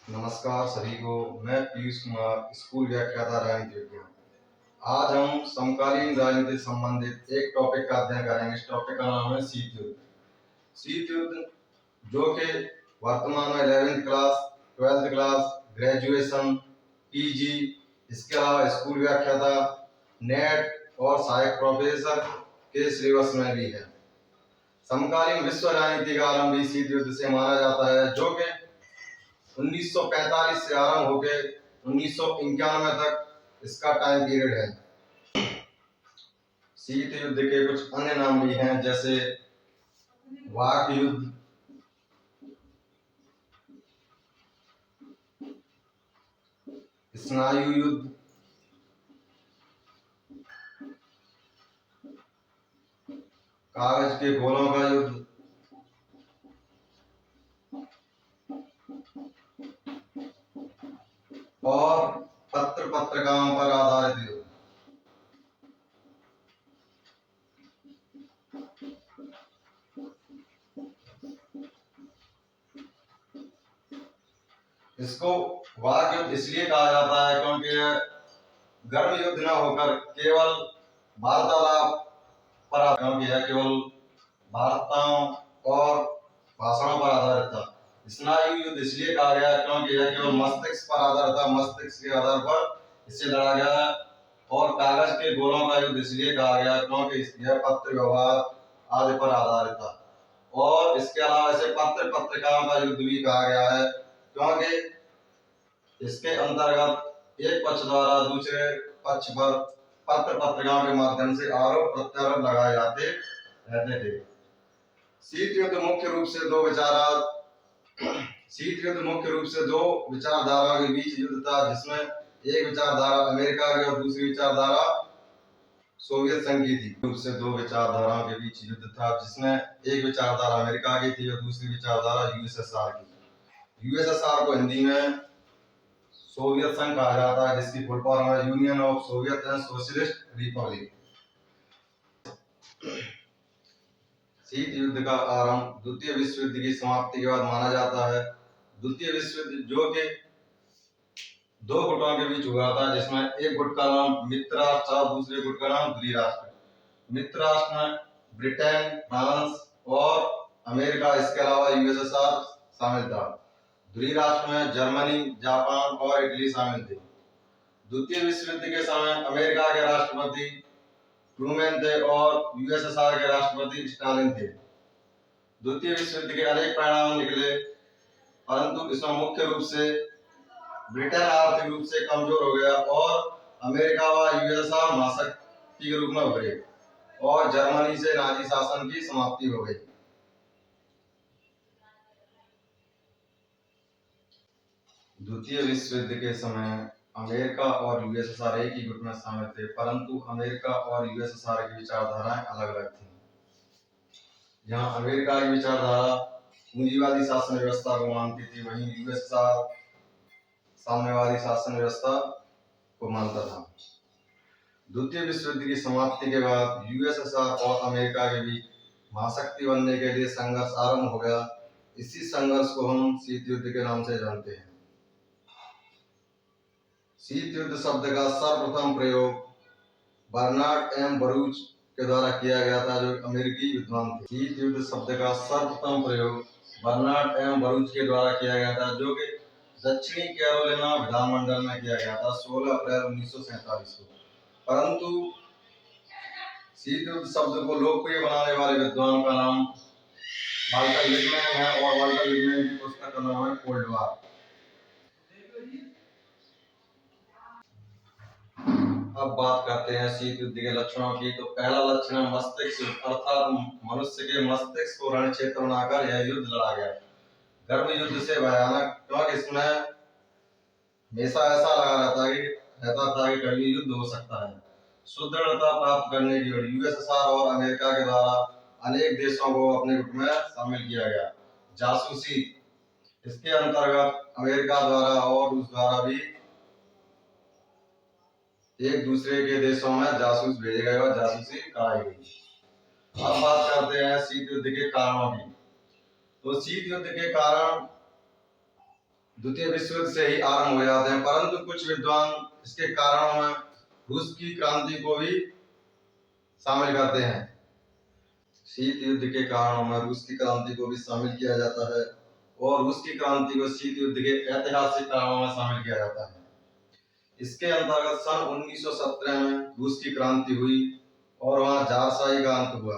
नमस्कार सभी को। मैं पीयूष कुमार, स्कूल व्याख्याता राजनीति विज्ञान। आज हम समकालीन राजनीति से संबंधित एक टॉपिक का अध्ययन करेंगे। इस टॉपिक का नाम है शीत युद्ध। शीत युद्ध जो कि वर्तमान में 11वीं क्लास, 12वीं क्लास, ग्रेजुएशन, पीजी, इसके अलावा स्कूल व्याख्याता, नेट और सहायक प्रोफेसर के सिलेबस में भी है। समकालीन विश्व राजनीति का आरंभ भी शीत युद्ध से माना जाता है, जो कि 1945 से आरंभ होकर 1991 तक इसका टाइम पीरियड है। शीत युद्ध के कुछ अन्य नाम भी हैं, जैसे वाक युद्ध, स्नायु युद्ध, कागज के गोलों का युद्ध, और पत्र पत्रिकाओं पर आधारित युद्ध। इसको वाक युद्ध इसलिए कहा जाता है क्योंकि यह गर्म युद्ध न होकर केवल वार्तालाप पर, क्योंकि यह केवल वार्ताओं और भाषणों पर आधारित था। स्नायु युद्ध इसलिए कहा गया क्योंकि यह केवल मस्तिष्क पर आधारित था, मस्तिष्क के आधार पर इससे लड़ा गया। और कागज के गोलों का युद्ध इसलिए कहा गया क्योंकि यह पत्र व्यवहार आदि पर आधारित था। और इसके अलावा इसे पत्र पत्रिकाओं का युद्ध भी कहा गया है, क्योंकि इसके अंतर्गत एक पक्ष द्वारा दूसरे पक्ष पर पत्र पत्रिकाओं के माध्यम से आरोप प्रत्यारोप लगाए जाते रहते थे। शीत युद्ध मुख्य रूप से दो विचारधाराओं के बीच युद्ध था, जिसमें एक विचारधारा अमेरिका की और दूसरी विचारधारा सोवियत संघ की थी। रूप से दो विचारधाराओं के बीच युद्ध था, जिसमें एक विचारधारा अमेरिका की थी और दूसरी विचारधारा यूएसएसआर की। यूएसएसआर को हिंदी में सोवियत संघ कहा जाता है, जिसकी फुल फॉर्म है union of Soviet and socialist Republic. शीत युद्ध का आरंभ द्वितीय विश्व युद्ध की समाप्ति के बाद माना जाता है। द्वितीय विश्व युद्ध जो कि दो गुटों के बीच हुआ था, जिसमें एक गुट का नाम मित्र राष्ट्र था, दूसरे गुट का नाम ध्रुवीय राष्ट्र। मित्र राष्ट्र में ब्रिटेन, फ्रांस और अमेरिका, इसके अलावा यूएसएसआर शामिल था। ध्रुवीय राष्ट्र में जर्मनी, जापान और इटली शामिल थे। द्वितीय विश्व युद्ध के समय अमेरिका के राष्ट्रपति ट्रूमैन थे और यूएसएसआर के राष्ट्रपति स्टालिन थे। द्वितीय विश्व युद्ध के अनेक परिणाम निकले, परंतु इसमें मुख्य रूप से ब्रिटेन आर्थिक रूप से कमजोर हो गया और अमेरिका व यूएसएसआर महाशक्ति के रूप में उभरे और जर्मनी से नाजी शासन की समाप्ति हो गई। द्वितीय विश्व युद्ध के समय अमेरिका और यूएसएसआर एक ही गुट में शामिल थे, परंतु अमेरिका और यूएसएसआर की विचारधाराएं अलग अलग थीं। जहां अमेरिका की विचारधारा पूंजीवादी शासन व्यवस्था को मानती थी, वहीं यूएसएसआर साम्यवादी शासन व्यवस्था को मानता था। द्वितीय विश्व युद्ध की समाप्ति के बाद यूएसएसआर और अमेरिका के बीच महाशक्ति बनने के लिए संघर्ष आरंभ हो गया। इसी संघर्ष को हम शीत युद्ध के नाम से जानते हैं। शीत युद्ध शब्द का सर्वप्रथम प्रयोग बर्नार्ड एम बरूच के द्वारा किया गया था, जो अमेरिकी विद्वान थे। शीत युद्ध शब्द का सर्वप्रथम प्रयोग बर्नार्ड एम बरूच के द्वारा किया गया था, जो कि दक्षिणी कैरोलिना विधानमंडल में किया गया था 16 अप्रैल 1947 को। परंतु शीत युद्ध शब्द को लोकप्रिय बनाने वाले विद्वान का नाम वाल्टर लिपमैन है और वाल्टर लिपमैन की पुस्तक का नाम है कोल्ड वॉर। अब बात करते हैं शीत युद्ध के लक्षणों की। तो पहला लक्षण है मस्तिष्क, अर्थात मनुष्य के मस्तिष्क को रण क्षेत्र बनाकर यह युद्ध लड़ा गया। गर्म युद्ध से भयानक, क्योंकि इसमें हमेशा ऐसा लगा रहता था कि कभी युद्ध हो सकता है। सुदृढ़ता प्राप्त करने की ओर यूएसएसआर और अमेरिका के द्वारा अनेक देशों को अपने गुट में शामिल किया गया। जासूसी, इसके अंतर्गत अमेरिका द्वारा और रूस द्वारा भी एक दूसरे के देशों में जासूस भेजे गए और जासूसी कराई गई। अब बात करते हैं शीत युद्ध के कारणों की। तो शीत युद्ध के कारण द्वितीय विश्व युद्ध से ही आरंभ हो जाते हैं, परंतु कुछ विद्वान इसके कारणों में रूस की क्रांति को भी शामिल करते हैं। शीत युद्ध के कारणों में रूस की क्रांति को भी शामिल किया जाता है और रूस की क्रांति को शीत युद्ध के ऐतिहासिक कारणों में शामिल किया जाता है। इसके अंतर्गत सन 1917 में रूस की क्रांति हुई और वहां जारशाही का अंत हुआ,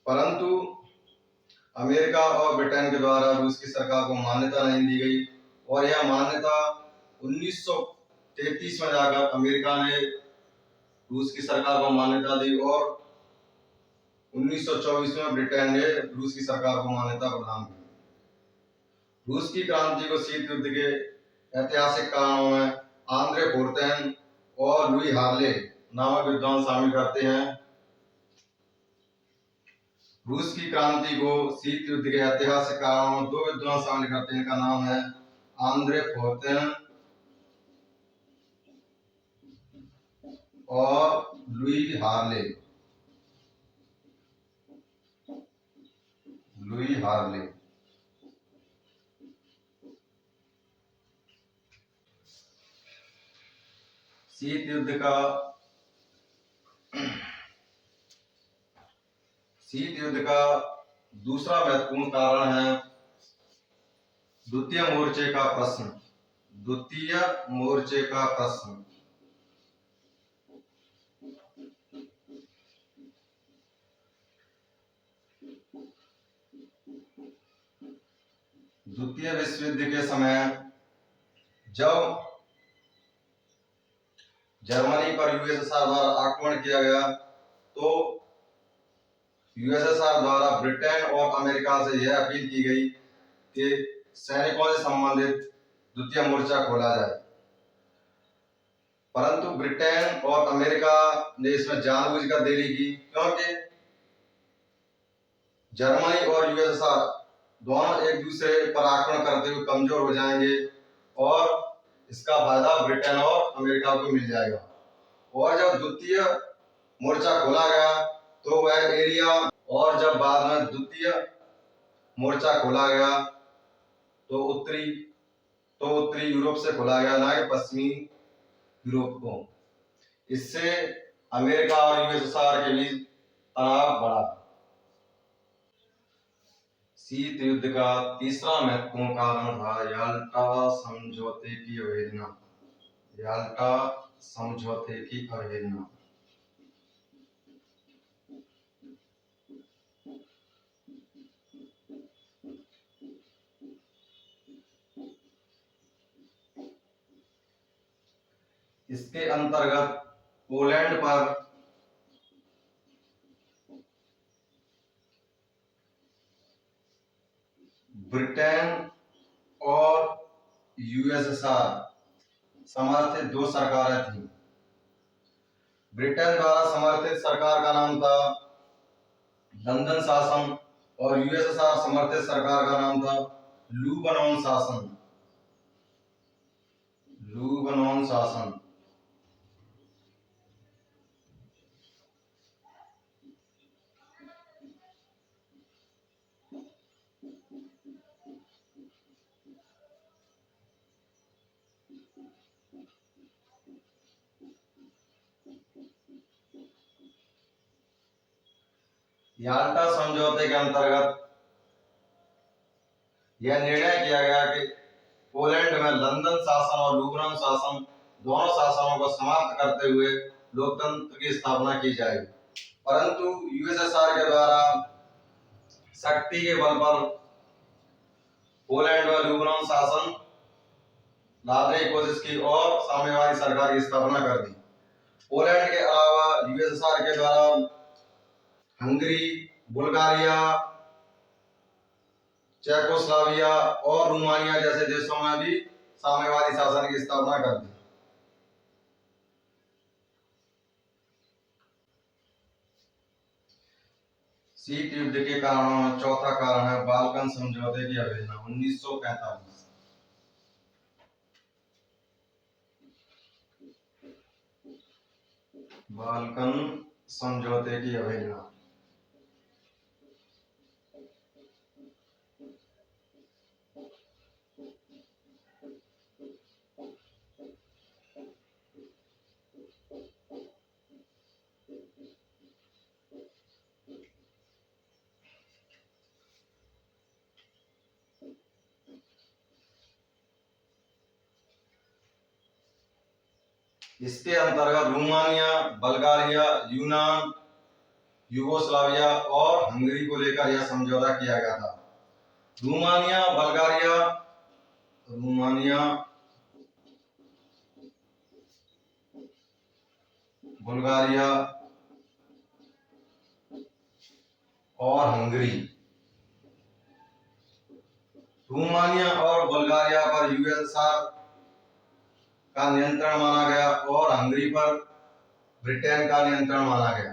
परंतु अमेरिका और ब्रिटेन के द्वारा रूस की सरकार को मान्यता नहीं दी गई और यह मान्यता 1933 में जाकर अमेरिका ने रूस की सरकार को मान्यता दी और 1924 में ब्रिटेन ने रूस की सरकार को मान्यता प्रदान की। रूस की क्रांति को शीत युद्ध के ऐतिहासिक कारणों में आंद्रे फोर्तेन और लुई हार्ले नामक विद्वान शामिल करते हैं। रूस की क्रांति को शीत युद्ध के ऐतिहासिक कारणों में दो विद्वान शामिल करते हैं, इनका नाम है आंद्रे फोर्तेन और लुई हार्ले। शीत युद्ध का दूसरा महत्वपूर्ण कारण है द्वितीय मोर्चे का प्रश्न। द्वितीय विश्व युद्ध के समय जब जर्मनी पर यूएसएसआर द्वारा आक्रमण किया गया तो यूएसएसआर द्वारा ब्रिटेन और अमेरिका से यह अपील की गई कि सैनिकों से संबंधित द्वितीय मोर्चा खोला जाए, परंतु ब्रिटेन और अमेरिका ने इसमें जानबूझकर देरी की, क्योंकि जर्मनी और यूएसएसआर दोनों एक दूसरे पर आक्रमण करते हुए कमजोर हो जाएंगे और इसका फायदा ब्रिटेन और अमेरिका को मिल जाएगा। और जब द्वितीय मोर्चा खोला गया तो वह एरिया, और जब बाद में द्वितीय मोर्चा खोला गया तो उत्तरी यूरोप से खोला गया, ना कि पश्चिमी यूरोप को। इससे अमेरिका और यूएसएसआर के बीच तनाव बढ़ा। शीत युद्ध का तीसरा महत्वपूर्ण कारण था याल्टा समझौते की अवहेलना। इसके अंतर्गत पोलैंड पर ब्रिटेन और यूएसएसआर समर्थित दो सरकारें थीं। ब्रिटेन द्वारा समर्थित सरकार का नाम था लंदन शासन और यूएसएसआर समर्थित सरकार का नाम था लुबनान शासन। याल्टा समझौते के अंतर्गत यह निर्णय किया गया कि पोलैंड में लंदन शासन और लुबनान शासन दोनों शासनों को समाप्त करते हुए लोकतंत्र की स्थापना की जाएगी, परंतु यूएसएसआर के द्वारा शक्ति के बल पर पोलैंड व लुबनान शासन लादने की कोशिश की और साम्यवादी सरकार की स्थापना कर दी। पोलैंड के अलावा यूएसएसआर के द्वारा हंगरी, बुल्गारिया, चेकोस्लोवाकिया और रोमानिया जैसे देशों में भी साम्यवादी शासन की स्थापना कर दी। शीत युद्ध के कारणों में चौथा कारण है बाल्कन समझौते की अवहेलना। 1945 बाल्कन समझौते की अवहेलना। इसके अंतर्गत रोमानिया, बल्गारिया, यूनान, यूगोस्लाविया और हंगरी को लेकर यह समझौता किया गया था। रोमानिया, बुल्गारिया और हंगरी। रोमानिया और बुल्गारिया पर यूएसएसआर का नियंत्रण माना गया और हंगरी पर ब्रिटेन का नियंत्रण माना गया।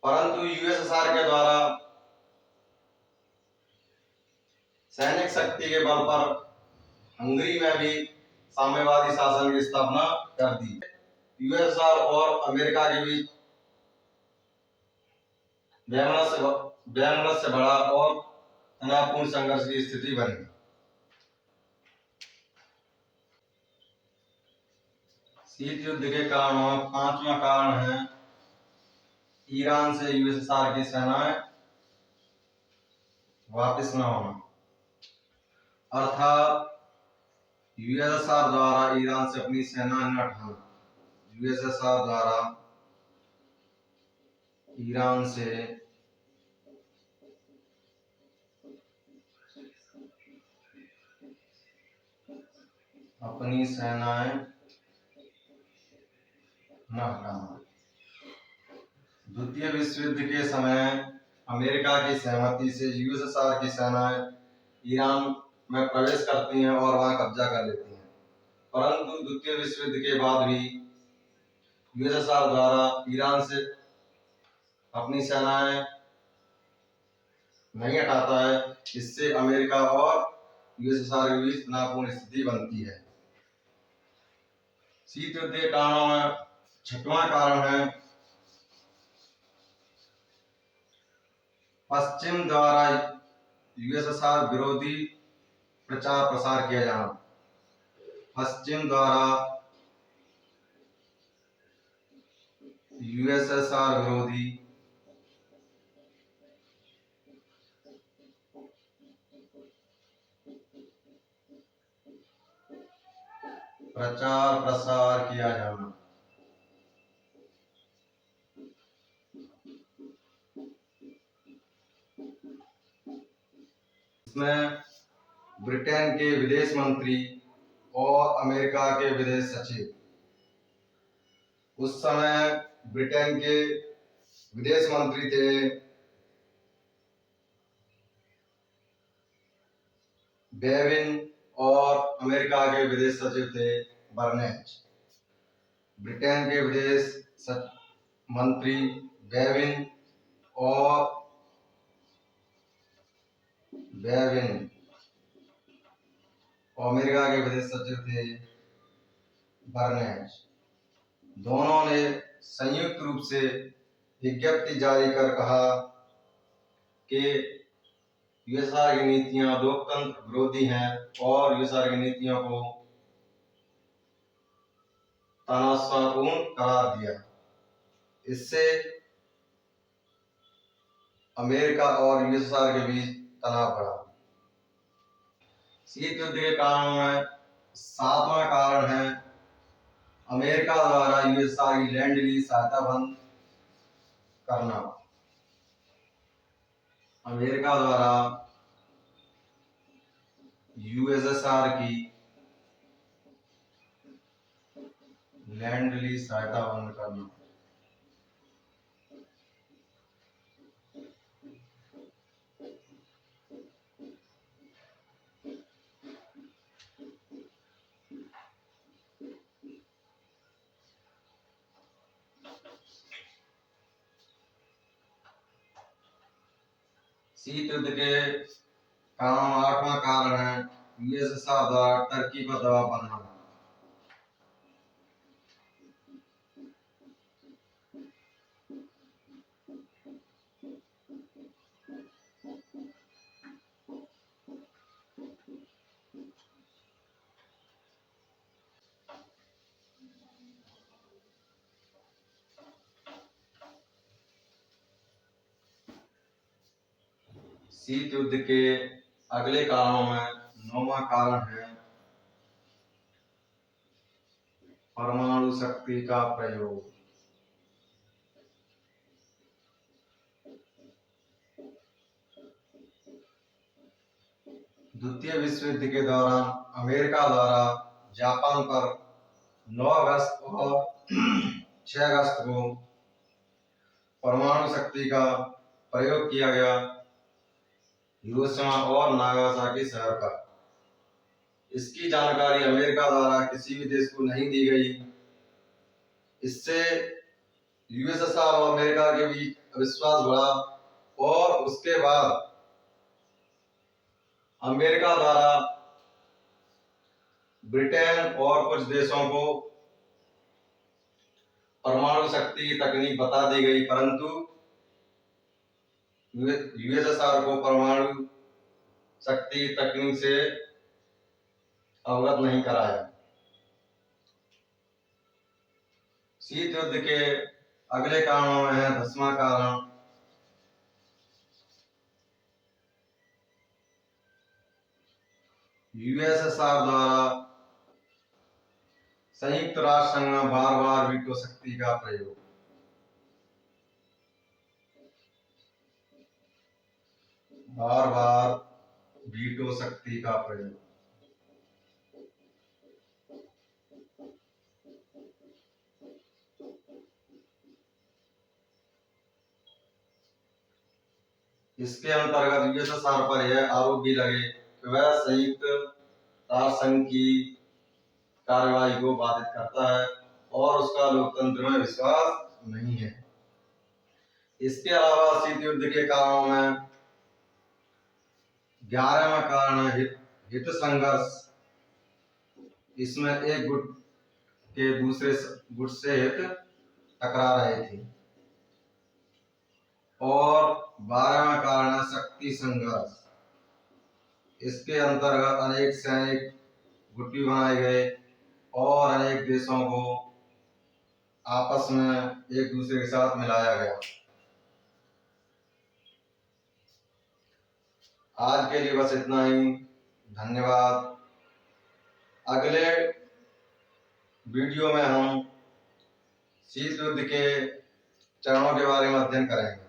परंतु यूएसएसआर के द्वारा सैनिक शक्ति के बल पर हंगरी में भी साम्यवादी शासन की स्थापना कर दी। यूएसएसआर और अमेरिका के बीच वैमनस्य बढ़ा और तनावपूर्ण संघर्ष की स्थिति बनी। शीत युद्ध के कारणों में पांचवा कारण है ईरान से यूएसएसआर की सेनाएं वापस न होना, अर्थात यूएसएसआर द्वारा ईरान से अपनी सेना न हटाना। यूएसएसआर द्वारा ईरान से अपनी सेनाएं न हटाना। द्वितीय विश्व युद्ध के समय अमेरिका की सहमति से यूएसएसआर की सेनाएं ईरान में प्रवेश करती हैं और वहां कब्जा कर लेती हैं। परंतु द्वितीय विश्व युद्ध के बाद भी यूएसएसआर द्वारा ईरान से अपनी सेनाएं नहीं हटाता है। इससे अमेरिका और यूएसएसआर के बीच तनावपूर्ण स्थिति बनती है। शीत युद्ध के कारणों में छठवां कारण है पश्चिम द्वारा यूएसएसआर विरोधी प्रचार प्रसार किया जाना। पश्चिम द्वारा यूएसएसआर विरोधी प्रचार प्रसार किया जाना। इसमें ब्रिटेन के विदेश मंत्री और अमेरिका के विदेश सचिव, उस समय ब्रिटेन के विदेश मंत्री थे बेविन और अमेरिका के विदेश सचिव थे बर्नेज। ब्रिटेन के विदेश मंत्री बेविन और अमेरिका के विदेश सचिव थे बर्नेज। दोनों ने संयुक्त रूप से विज्ञप्ति जारी कर कहा कि यूएसएसआर की नीतियां लोकतंत्र विरोधी हैं और यूएसएसआर की नीतियों को तनावपूर्ण करार दिया। इससे अमेरिका और यूएसएसआर के बीच तनाव बढ़ा। शीत युद्ध के कारणों में सातवां कारण है अमेरिका द्वारा यूएसएसआर की लैंड लीज सहायता बंद करना। अमेरिका द्वारा यूएसएसआर की लैंड लीज सहायता बंद करना। शीत युद्ध के कारण आठवां कारण है यूएसएसआर द्वारा टर्की पर दबाव बनाना। शीत युद्ध के अगले कारणों में नौवां कारण है परमाणु शक्ति का प्रयोग। द्वितीय विश्व युद्ध के दौरान अमेरिका द्वारा जापान पर 9 अगस्त और 6 अगस्त को परमाणु शक्ति का प्रयोग किया गया हिरोशिमा और नागासाकी शहर पर। इसकी जानकारी अमेरिका द्वारा किसी भी देश को नहीं दी गई। इससे यूएसएसआर और अमेरिका के बीच अविश्वास बढ़ा और उसके बाद अमेरिका द्वारा ब्रिटेन और कुछ देशों को परमाणु शक्ति की तकनीक बता दी गई, परंतु यूएसएसआर को परमाणु शक्ति तकनीक से अवगत नहीं कराया। शीत युद्ध के अगले कारणों में है 10वां कारण यूएसएसआर द्वारा संयुक्त राष्ट्र संघ में बार बार वीटो शक्ति का प्रयोग। बार बार वीटो शक्ति का प्रयोग। इसके अंतर्गत यूएसएसआर पर यह आरोप भी लगे कि वह संयुक्त राष्ट्र संघ की कार्यवाही को बाधित करता है और उसका लोकतंत्र में विश्वास नहीं है। इसके अलावा शीत युद्ध के कारणों में 11वां कारण है हित संघर्ष। इसमें एक गुट के दूसरे गुट से हित टकरा रहे थे। और 12वां कारण है शक्ति संघर्ष। इसके अंतर्गत अनेक सैनिक गुट भी बनाए गए और अनेक देशों को आपस में एक दूसरे के साथ मिलाया गया। आज के लिए बस इतना ही। धन्यवाद। अगले वीडियो में हम शीत युद्ध के चरणों के बारे में अध्ययन करेंगे।